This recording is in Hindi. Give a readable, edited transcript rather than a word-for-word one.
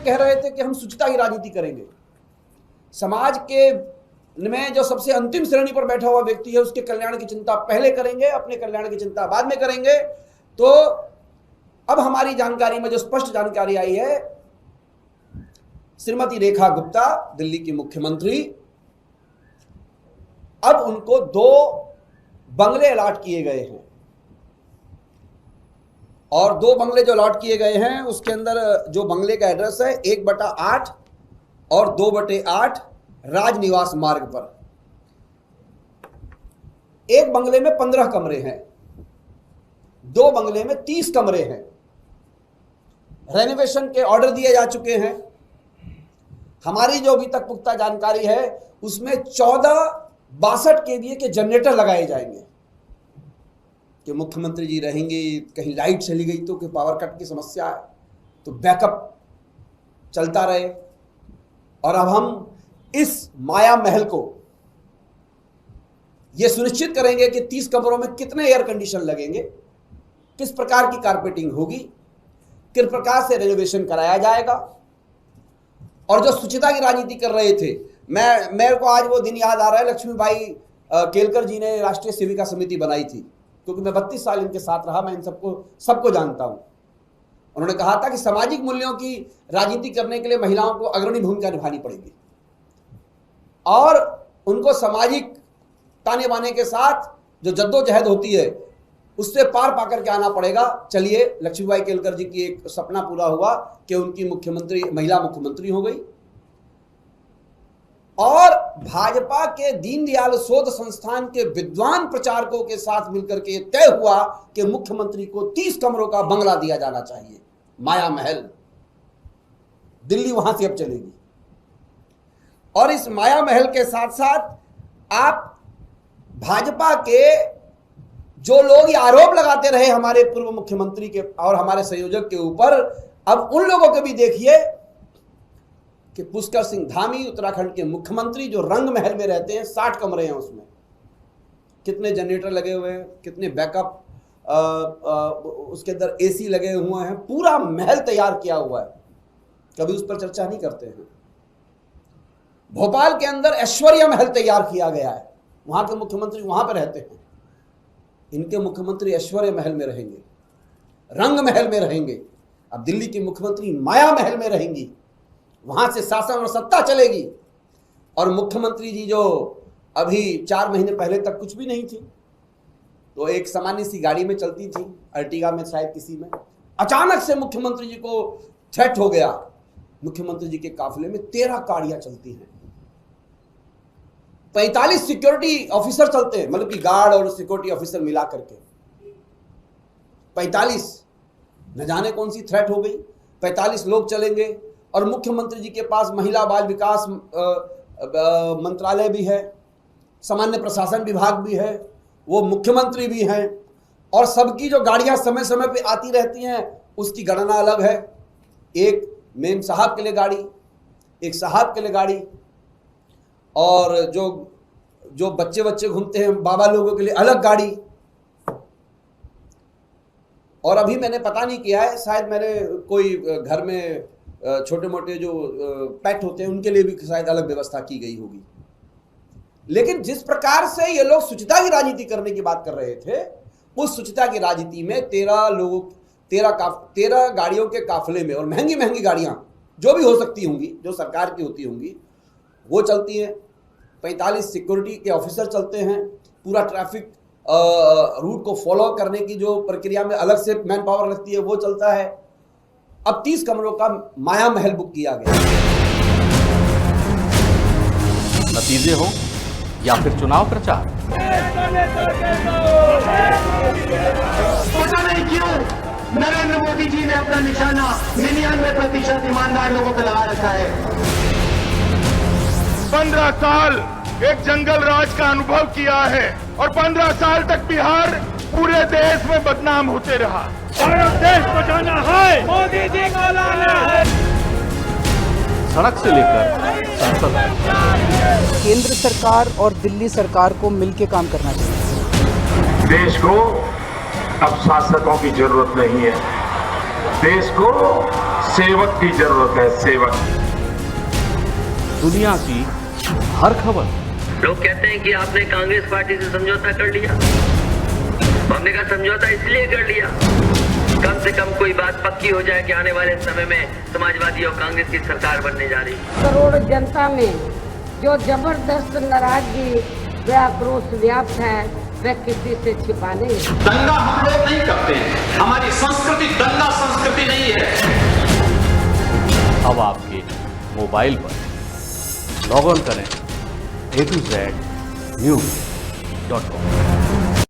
कह रहे थे कि हम शुचिता की राजनीति करेंगे, समाज के में जो सबसे अंतिम श्रेणी पर बैठा हुआ व्यक्ति है उसके कल्याण की चिंता पहले करेंगे, अपने कल्याण की चिंता बाद में करेंगे। तो अब हमारी जानकारी में जो स्पष्ट जानकारी आई है, श्रीमती रेखा गुप्ता दिल्ली की मुख्यमंत्री, अब उनको 2 बंगले अलॉट किए गए हैं और 2 बंगले जो अलॉट किए गए हैं उसके अंदर जो बंगले का एड्रेस है 1/8 और 2/8 राजनिवास मार्ग पर। एक बंगले में 15 कमरे हैं, 2 बंगले में 30 कमरे हैं। रेनोवेशन के ऑर्डर दिए जा चुके हैं। हमारी जो अभी तक पुख्ता जानकारी है उसमें 62 केवीए के जनरेटर लगाए जाएंगे कि मुख्यमंत्री जी रहेंगे, कहीं लाइट चली गई तो कि पावर कट की समस्या है तो बैकअप चलता रहे। और अब हम इस माया महल को यह सुनिश्चित करेंगे कि 30 कमरों में कितने एयर कंडीशन लगेंगे, किस प्रकार की कारपेटिंग होगी, किस प्रकार से रेनोवेशन कराया जाएगा। और जो शुचिता की राजनीति कर रहे थे, मेरे को आज वो दिन याद आ रहा है, लक्ष्मीबाई केलकर जी ने राष्ट्रीय सेविका समिति बनाई थी, क्योंकि मैं 32 साल इनके साथ रहा, मैं इन सबको जानता हूं। उन्होंने कहा था कि सामाजिक मूल्यों की राजनीति करने के लिए महिलाओं को अग्रणी भूमिका निभानी पड़ेगी और उनको सामाजिक ताने बाने के साथ जो जद्दोजहद होती है उससे पार पाकर के आना पड़ेगा। चलिए, लक्ष्मीबाई केलकर जी की एक सपना पूरा हुआ कि उनकी महिला मुख्यमंत्री हो गई और भाजपा के दीनदयाल शोध संस्थान के विद्वान प्रचारकों के साथ मिलकर के तय हुआ कि मुख्यमंत्री को 30 कमरों का बंगला दिया जाना चाहिए, माया महल। दिल्ली वहां से अब चलेगी और इस माया महल के साथ साथ आप भाजपा के जो लोग ये आरोप लगाते रहे हमारे पूर्व मुख्यमंत्री के और हमारे संयोजक के ऊपर, अब उन लोगों को भी देखिए कि पुष्कर सिंह धामी उत्तराखंड के मुख्यमंत्री जो रंग महल में रहते हैं, 60 कमरे हैं, उसमें कितने जनरेटर लगे हुए हैं, कितने बैकअप, उसके अंदर एसी लगे हुए हैं, पूरा महल तैयार किया हुआ है, कभी उस पर चर्चा नहीं करते हैं। भोपाल के अंदर ऐश्वर्या महल तैयार किया गया है, वहां के मुख्यमंत्री वहां पर रहते हैं। इनके मुख्यमंत्री ऐश्वर्या महल में रहेंगे, रंग महल में रहेंगे। अब दिल्ली की मुख्यमंत्री माया महल में रहेंगी, वहां से शासन और सत्ता चलेगी। और मुख्यमंत्री जी जो अभी 4 महीने पहले तक कुछ भी नहीं थी, तो एक सामान्य सी गाड़ी में चलती थी, अर्टिगा में शायद किसी में, अचानक से मुख्यमंत्री जी को थ्रेट हो गया। मुख्यमंत्री जी के काफिले में 13 गाड़ियां चलती हैं, 45 सिक्योरिटी ऑफिसर चलते हैं, मतलब कि गार्ड और सिक्योरिटी ऑफिसर मिला करके 45, न जाने कौन सी थ्रेट हो गई। 45 लोग चलेंगे और मुख्यमंत्री जी के पास महिला बाल विकास मंत्रालय भी है, सामान्य प्रशासन विभाग भी है, वो मुख्यमंत्री भी हैं और सबकी जो गाड़ियां समय समय पे आती रहती हैं उसकी गणना अलग है। एक मेम साहब के लिए गाड़ी, एक साहब के लिए गाड़ी, और जो बच्चे घूमते हैं बाबा लोगों के लिए अलग गाड़ी। और अभी मैंने पता नहीं किया है, शायद मैंने कोई घर में छोटे मोटे जो पेट होते हैं उनके लिए भी शायद अलग व्यवस्था की गई होगी। लेकिन जिस प्रकार से ये लोग शुचिता की राजनीति करने की बात कर रहे थे, उस शुचिता की राजनीति में 13 गाड़ियों के काफिले में, और महंगी महंगी गाड़ियां जो भी हो सकती होंगी, जो सरकार की होती होंगी, वो चलती हैं। 45 सिक्योरिटी के ऑफिसर चलते हैं, पूरा ट्रैफिक रूट को फॉलो करने की जो प्रक्रिया में अलग से मैन पावर लगती है वो चलता है। अब 30 कमरों का माया महल बुक किया गया। नतीजे हो या फिर चुनाव प्रचार, पता नहीं क्यों नरेंद्र मोदी जी ने अपना निशाना 99% ईमानदार लोगों पर लगा रखा है। 15 साल एक जंगल राज का अनुभव किया है और 15 साल तक बिहार पूरे देश में बदनाम होते रहा। भारत देश बचाना है, मोदी जी को लाना है। सड़क से लेकर संसद तक केंद्र सरकार और दिल्ली सरकार को मिलकर काम करना चाहिए। देश को अब शासकों की जरूरत नहीं है, देश को सेवक की जरूरत है, सेवक। दुनिया की हर खबर, लोग कहते हैं कि आपने कांग्रेस पार्टी से समझौता कर लिया। हमने कहा समझौता इसलिए कर लिया कम से कम कोई बात पक्की हो जाए कि आने वाले समय में समाजवादी और कांग्रेस की सरकार बनने जा रही है। करोड़ जनता में जो जबरदस्त नाराजगी व आक्रोश व्याप्त है वह किसी से छिपा नहीं है। दंगा हम लोग नहीं करते हैं, हमारी संस्कृति दंगा संस्कृति नहीं है। अब आपके मोबाइल पर लॉग ऑन करें A2Z News.com।